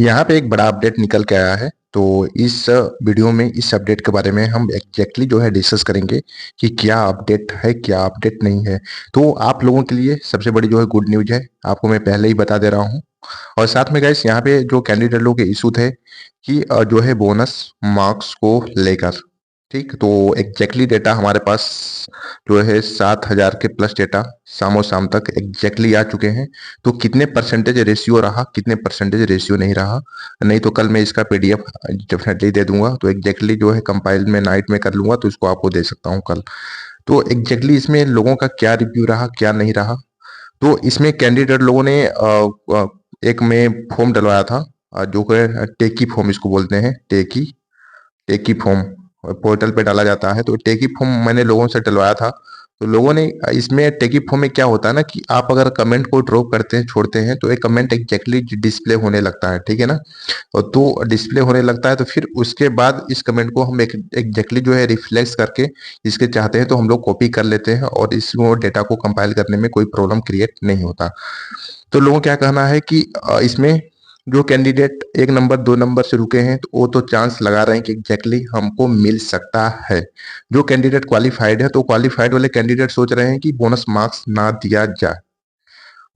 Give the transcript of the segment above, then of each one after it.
यहाँ पे एक बड़ा अपडेट निकल के आया है। तो इस वीडियो में इस अपडेट के बारे में हम एग्जैक्टली जो है डिस्कस करेंगे कि क्या अपडेट है क्या अपडेट नहीं है। तो आप लोगों के लिए सबसे बड़ी जो है गुड न्यूज है, आपको मैं पहले ही बता दे रहा हूँ। और साथ में गाइस यहाँ पे जो कैंडिडेट लोग के इशू थे कि जो है बोनस मार्क्स को लेकर, ठीक, तो एग्जैक्टली डेटा हमारे पास जो है 7,000 के प्लस डेटा शाम शाम तक एग्जैक्टली आ चुके हैं। तो कितने परसेंटेज रेशियो रहा, कितने परसेंटेज रेशियो नहीं रहा, नहीं तो कल मैं इसका पीडीएफ डेफिनेटली दे दूंगा। तो एग्जैक्टली जो है कंपाइल में नाइट में कर लूंगा, तो इसको आपको दे सकता हूँ कल। तो एग्जैक्टली इसमें लोगों का क्या रिव्यू रहा क्या नहीं रहा। तो इसमें कैंडिडेट लोगों ने एक में फॉर्म डलवाया था, जो कि टेकी फॉर्म इसको बोलते हैं। टेकी टेकी फॉर्म पोर्टल पे डाला जाता है। तो टेकी फॉर्म मैंने लोगों से डलवाया था। तो लोगों ने इसमें टेकी फॉर्म में क्या होता है ना कि आप अगर कमेंट को ड्रॉप करते हैं छोड़ते हैं तो एक कमेंट एग्जैक्टली डिस्प्ले होने लगता है, ठीक है ना। और तो डिस्प्ले होने लगता है तो फिर उसके बाद इस कमेंट को हम एग्जैक्टली जो है रिफ्लेक्स करके इसके चाहते हैं तो हम लोग कॉपी कर लेते हैं और इसको डेटा को कंपाइल करने में कोई प्रॉब्लम क्रिएट नहीं होता। तो लोगों क्या कहना है कि इसमें जो कैंडिडेट 1 नंबर 2 नंबर से रुके हैं तो वो तो चांस लगा रहे हैं कि एग्जैक्टली हमको मिल सकता है। जो कैंडिडेट क्वालिफाइड है तो क्वालिफाइड वाले कैंडिडेट सोच रहे हैं कि बोनस मार्क्स ना दिया जाए।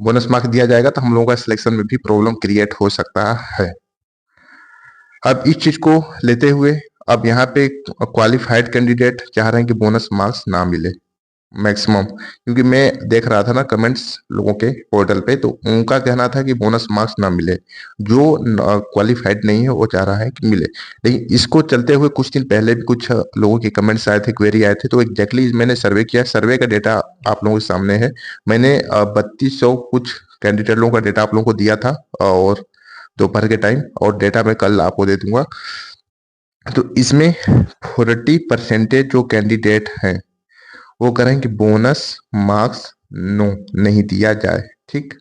बोनस मार्क्स दिया जाएगा तो हम लोगों का सिलेक्शन में भी प्रॉब्लम क्रिएट हो सकता है। अब इस चीज को लेते हुए अब यहाँ पे क्वालिफाइड कैंडिडेट चाह रहे हैं कि बोनस मार्क्स ना मिले मैक्सिमम, क्योंकि मैं देख रहा था ना कमेंट्स लोगों के पोर्टल पे, तो उनका कहना था कि बोनस मार्क्स ना मिले। जो क्वालिफाइड नहीं है वो चाह रहा है कि मिले। लेकिन इसको चलते हुए कुछ दिन पहले भी कुछ लोगों के कमेंट्स आए थे, क्वेरी आए थे। तो एग्जैक्टली मैंने सर्वे किया, सर्वे का डेटा आप लोगों के सामने है। मैंने 3200 कुछ कैंडिडेट लोगों का डेटा आप लोगों को दिया था और दोपहर के टाइम, और डेटा मैं कल आपको दे दूंगा। तो इसमें 40% जो कैंडिडेट हैं वो करें कि बोनस मार्क्स नो नहीं दिया जाए, ठीक,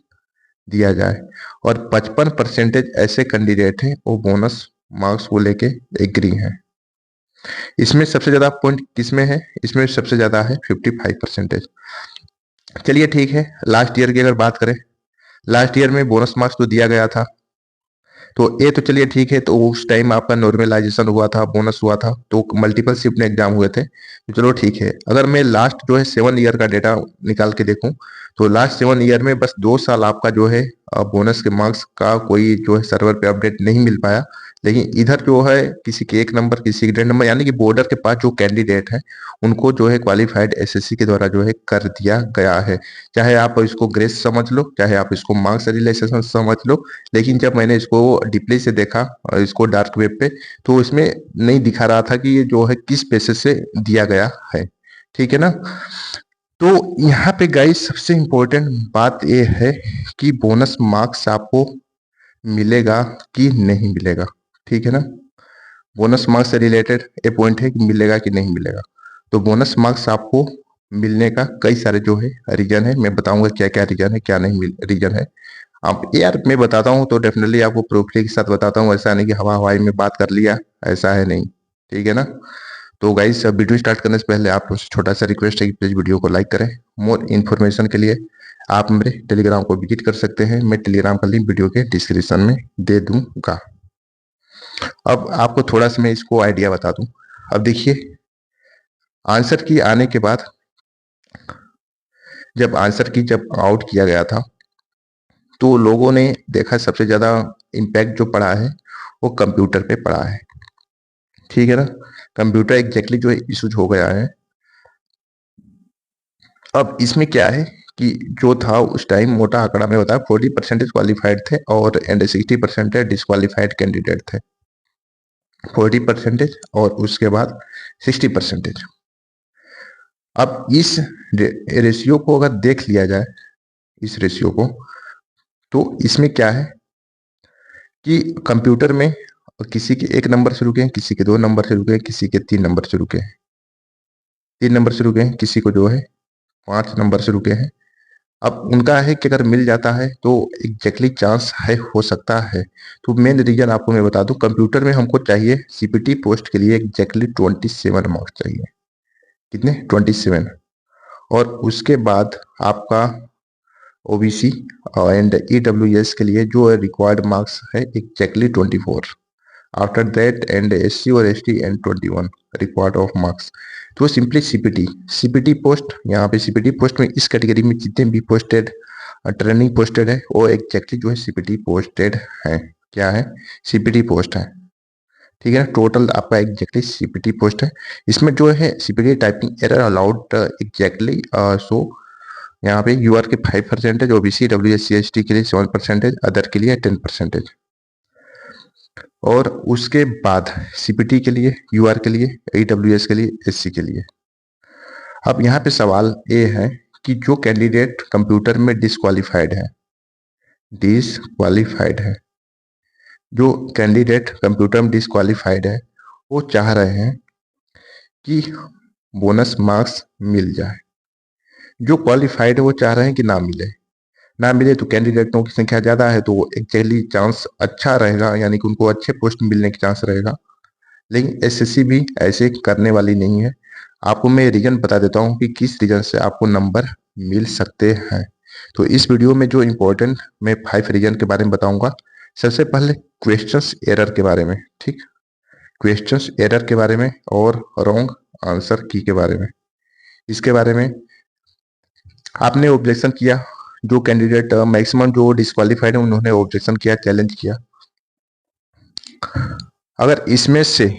दिया जाए। और 55% ऐसे कैंडिडेट हैं वो बोनस मार्क्स को लेके एग्री हैं। इसमें सबसे ज्यादा पॉइंट किसमें है, इसमें सबसे ज्यादा है 55%। चलिए ठीक है, लास्ट ईयर की अगर बात करें, लास्ट ईयर में बोनस मार्क्स तो दिया गया था। तो ये तो चलिए ठीक है, तो उस टाइम आपका नॉर्मलाइजेशन हुआ था, बोनस हुआ था, तो मल्टीपल शिफ्ट में एग्जाम हुए थे, तो चलो ठीक है। अगर मैं लास्ट जो है 7 ईयर का डेटा निकाल के देखूं तो लास्ट 7 ईयर में बस 2 साल आपका जो है बोनस के मार्क्स का कोई जो है सर्वर पे अपडेट नहीं मिल पाया। लेकिन इधर जो है किसी के 1 नंबर किसी के 1.5 नंबर, यानी कि बॉर्डर के पास जो कैंडिडेट है उनको जो है क्वालिफाइड एसएससी के द्वारा जो है कर दिया गया है। चाहे आप इसको ग्रेस समझ लो, चाहे आप इसको मार्क्स रिलेशन समझ लो। लेकिन जब मैंने इसको डीपली से देखा इसको डार्क वेब पे, तो इसमें नहीं दिखा रहा था कि ये जो है किस बेसिस से दिया गया है, ठीक है ना। तो यहाँ पे गाइस सबसे इम्पोर्टेंट बात ये है कि बोनस मार्क्स आपको मिलेगा कि नहीं मिलेगा, ठीक है ना। बोनस मार्क्स से रिलेटेड ये पॉइंट है कि मिलेगा कि नहीं मिलेगा। तो बोनस मार्क्स आपको मिलने का कई सारे जो है रीजन है, मैं बताऊंगा क्या क्या रीजन है क्या नहीं रीजन है। अब यार मैं बताता हूँ तो डेफिनेटली आपको प्रूफली के साथ बताता हूँ, ऐसा नहीं कि हवा हवाई में बात कर लिया, ऐसा है नहीं, ठीक है ना। तो गाइस वीडियो स्टार्ट करने से पहले आप लोगों से छोटा सा रिक्वेस्ट है कि प्लीज वीडियो को लाइक करें। मोर इन्फॉर्मेशन के लिए आप मेरे टेलीग्राम को विजिट कर सकते हैं, मैं टेलीग्राम का लिंक वीडियो के डिस्क्रिप्शन में दे दूंगा। अब आपको थोड़ा सा मैं इसको आइडिया बता दूं। अब देखिए, आंसर की आने के बाद जब आंसर की जब आउट किया गया था तो लोगों ने देखा सबसे ज्यादा इम्पैक्ट जो पड़ा है वो कंप्यूटर पे पड़ा है, ठीक है ना। कंप्यूटर एग्जैक्टली जो है इशूज हो गया है। अब इसमें क्या है कि जो था उस टाइम मोटा आंकड़ा में बताया 40% क्वालिफाइड थे और एंड 60% डिसक्वालिफाइड कैंडिडेट थे। 40% और उसके बाद 60%। अब इस रेशियो को अगर देख लिया जाए, इस रेशियो को, तो इसमें क्या है कि कंप्यूटर में किसी के 1 नंबर से रुके हैं, किसी के 2 नंबर से रुके हैं, किसी के 3 नंबर से रुके हैं, 3 नंबर से रुके हैं, किसी को जो है 5 नंबर से रुके हैं। अब उनका है कि अगर मिल जाता है तो एग्जैक्टली चांस है, हो सकता है। तो मेन रीजन आपको मैं बता दूं, कंप्यूटर में हमको चाहिए सीपीटी पोस्ट के लिए एग्जैक्टली 27 मार्क्स चाहिए। कितने? 27। और उसके बाद आपका ओबीसी एंड ईडब्ल्यूएस के लिए जो रिक्वायर्ड मार्क्स है exactly 24। After that and SC और ST and 21 required of marks. तो सिंपली सीपीटी, सीपीटी पोस्ट, यहाँ पे सीपीटी पोस्ट में इस कैटेगरी में जितने भी पोस्टेड ट्रेनिंग पोस्टेड है वो एग्जैक्टली जो है सीपीटी पोस्टेड है। क्या है? सीपीटी पोस्ट है। ठीक है ना, टोटल आपका एग्जैक्टली सीपीटी पोस्ट है। इसमें जो है CPT typing error allowed exactly so यहाँ पे यूआर के 5%, ओबीसी डब्ल्यूएससी के लिए 7%, अदर के लिए 10%। और उसके बाद सीपीटी के लिए, यूआर के लिए, ईडब्ल्यूएस के लिए, एससी के लिए। अब यहाँ पे सवाल ये है कि जो कैंडिडेट कंप्यूटर में डिसक्वालिफाइड है, जो कैंडिडेट कंप्यूटर में डिसक्वालिफाइड है वो चाह रहे हैं कि बोनस मार्क्स मिल जाए। जो क्वालिफाइड है वो चाह रहे हैं कि ना मिले तो कैंडिडेटों की संख्या ज्यादा है तो एक्चुअली चांस अच्छा रहेगा, यानी कि उनको अच्छे पोस्ट मिलने की चांस रहेगा। लेकिन एसएससी भी ऐसे करने वाली नहीं है। आपको मैं रीजन बता देता हूँ कि किस रीजन से आपको नंबर मिल सकते हैं। तो इस वीडियो में जो इम्पोर्टेंट मैं 5 रीजन के बारे में बताऊंगा। सबसे पहले क्वेश्चंस एरर के बारे में, ठीक, क्वेश्चंस एरर के बारे में और रॉन्ग आंसर की के बारे में। इसके बारे में आपने ऑब्जेक्शन किया, जो कैंडिडेट मैक्सिमम जो डिस्क्वालीफाइड है उन्होंने ऑब्जेक्शन किया, चैलेंज किया। अगर इसमें से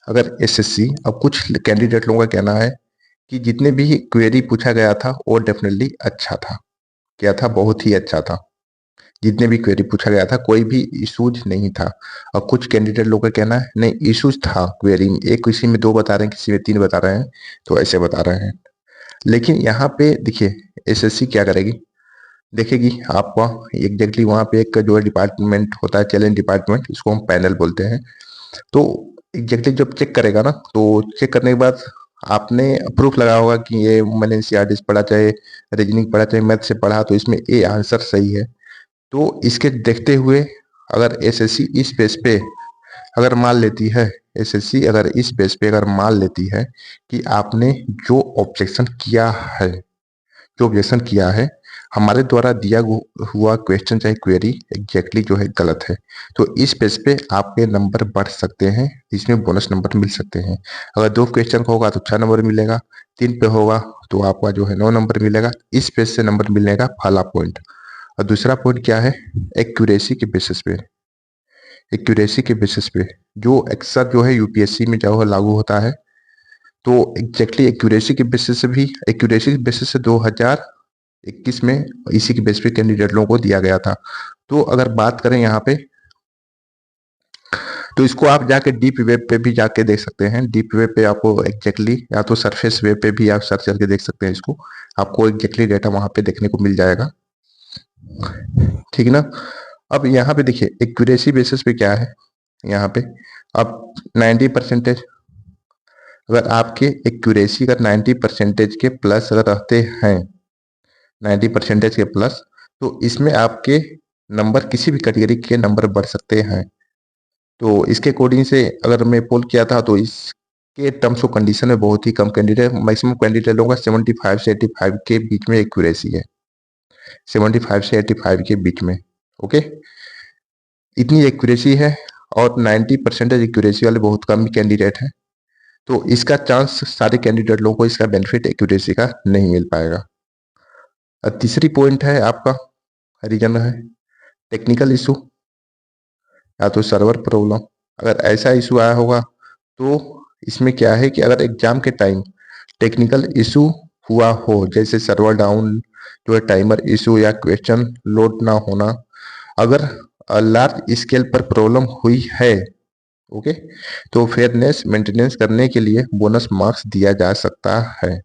अगर एसएससी, अब कुछ कैंडिडेट लोगों का कहना है कि जितने भी क्वेरी पूछा गया था वो डेफिनेटली अच्छा था। क्या था? बहुत ही अच्छा था। जितने भी क्वेरी पूछा गया था कोई भी इशूज नहीं था। और कुछ कैंडिडेट लोगों का कहना है नहीं, इशूज था क्वेरी में, एक किसी में 2 बता रहे हैं, किसी में 3 बता रहे हैं, तो ऐसे बता रहे हैं। लेकिन यहाँ पे देखिए एसएससी क्या करेगी, देखेगी आपका एग्जैक्टली वहाँ पे एक जो है डिपार्टमेंट होता है, चैलेंज डिपार्टमेंट, इसको हम पैनल बोलते हैं। तो एग्जैक्टली जब चेक करेगा ना, तो चेक करने के बाद आपने प्रूफ लगाया होगा कि ये मैंने एनसीईआरटी से पढ़ा, चाहे रीजनिंग पढ़ा, चाहे मैथ से पढ़ा, तो इसमें ए आंसर सही है। तो इसके देखते हुए अगर एसएससी इस बेस पे अगर मान लेती है, एसएससी अगर इस बेस पे अगर मान लेती है कि आपने जो ऑब्जेक्शन किया है, जो ऑब्जेक्शन किया है, हमारे द्वारा दिया हुआ क्वेश्चन चाहे क्वेरी एग्जैक्टली जो है गलत है, तो इस बेस पे आपके नंबर बढ़ सकते हैं, इसमें बोनस नंबर मिल सकते हैं। अगर 2 क्वेश्चन का होगा तो 6 नंबर मिलेगा, 3 पे होगा तो आपका जो है 9 नंबर मिलेगा। इस बेस से नंबर मिलने का पहला पॉइंट। और दूसरा पॉइंट क्या है? एक्यूरेसी के बेसिस पे, एक्यूरेसी के बेसिस पे जो अक्सर जो है यूपीएससी में जो है लागू होता है। तो एग्जैक्टली एक्यूरेसी के बेसिस से भी, एक्यूरेसी के बेसिस से 2021 में इसी के बेस पे कैंडिडेट लोगों को दिया गया था। तो अगर बात करें यहाँ पे, तो इसको आप जाके डीप वेब पे भी जाके देख सकते हैं। डीप वेब पे आपको एग्जैक्टली, या तो सरफेस वेब पे भी आप सर्च करके देख सकते हैं इसको, आपको एग्जैक्टली डेटा वहां पे देखने को मिल जाएगा। ठीक ना। अब यहाँ पे देखिए एक्यूरेसी बेसिस पे क्या है, यहाँ पे अब 90%, अगर आपके एक्यूरेसी अगर 90% के प्लस अगर रहते हैं, 90% के प्लस, तो इसमें आपके नंबर, किसी भी कैटेगरी के नंबर बढ़ सकते हैं। तो इसके अकॉर्डिंग से अगर मैं पोल किया था तो इसके टर्म्स और कंडीशन में बहुत ही कम कैंडिडेट, मैक्सिमम कैंडिडेट लोगों का 75 से 85 के बीच में एक्यूरेसी है, 75 से 85 के बीच में। ओके, इतनी एक्यूरेसी है और 90% एक्यूरेसी वाले बहुत कम कैंडिडेट हैं। तो इसका चांस सारे कैंडिडेट लोगों को इसका बेनिफिट एक्यूरेसी का नहीं मिल पाएगा। और तीसरी पॉइंट है आपका रीजन है टेक्निकल इशू या तो सर्वर प्रॉब्लम। अगर ऐसा इशू आया होगा तो इसमें क्या है कि अगर एग्जाम के टाइम टेक्निकल इशू हुआ हो, जैसे सर्वर डाउन, जो है टाइमर इशू या क्वेश्चन लोड ना होना, अगर लार्ज स्केल पर प्रॉब्लम हुई है, ओके, तो फेयरनेस मेंटेनेंस करने के लिए बोनस मार्क्स दिया जा सकता है।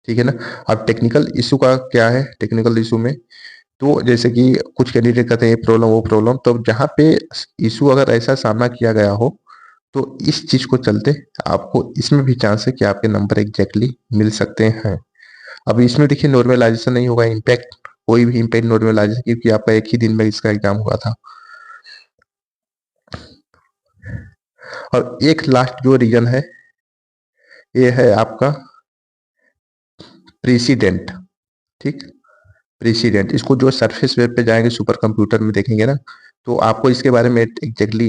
ठीक है ना। अब टेक्निकल इशू का क्या है, टेक्निकल इशू में तो जैसे कि कुछ कैंडिडेट कहते हैं ये प्रॉब्लम वो प्रॉब्लम, तो जहाँ पे इशू अगर ऐसा सामना किया गया हो तो इस चीज को चलते आपको इसमें भी चांस है कि आपके नंबर एग्जैक्टली मिल सकते हैं। अब इसमें देखिए नॉर्मलाइजेशन नहीं होगा, इम्पैक्ट, कोई भी इम्पैक्ट नॉर्मलाइजेशन, क्योंकि आपका एक ही दिन में इसका एग्जाम हुआ था। और एक लास्ट जो रीजन है ये है आपका प्रेसिडेंट। ठीक, प्रेसिडेंट, इसको जो सरफेस वेब पे जाएंगे सुपर कंप्यूटर में देखेंगे ना, तो आपको इसके बारे में exactly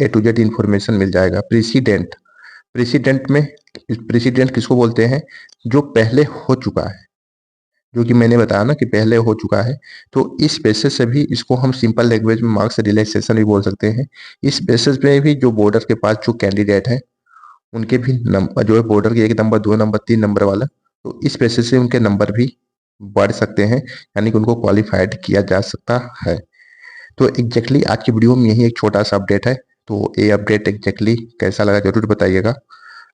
A to Z information मिल जाएगा। प्रेसिडेंट, प्रेसिडेंट में प्रेसिडेंट किसको बोलते हैं? जो पहले हो चुका है, जो कि मैंने बताया ना कि पहले हो चुका है। तो इस बेसिस से भी इसको हम सिंपल लैंग्वेज में मार्क्स रिलैक्सेशन भी बोल सकते हैं। इस बेसिस पे भी जो बॉर्डर के पास जो कैंडिडेट है उनके भी नंबर जो है बॉर्डर के 1 नंबर 2 नंबर 3 नंबर वाला, तो इस बेसिस से उनके नंबर भी बढ़ सकते हैं, यानी कि उनको क्वालिफाइड किया जा सकता है। तो एग्जैक्टली आज की वीडियो में यही एक छोटा सा अपडेट है। तो ये अपडेट एग्जैक्टली कैसा लगा जरूर बताइएगा।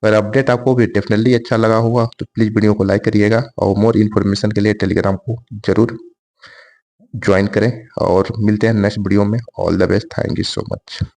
अगर अपडेट आपको भी डेफिनेटली अच्छा लगा होगा तो प्लीज़ वीडियो को लाइक करिएगा, और मोर इन्फॉर्मेशन के लिए टेलीग्राम को जरूर ज्वाइन करें। और मिलते हैं नेक्स्ट वीडियो में। All the best, thank you so much.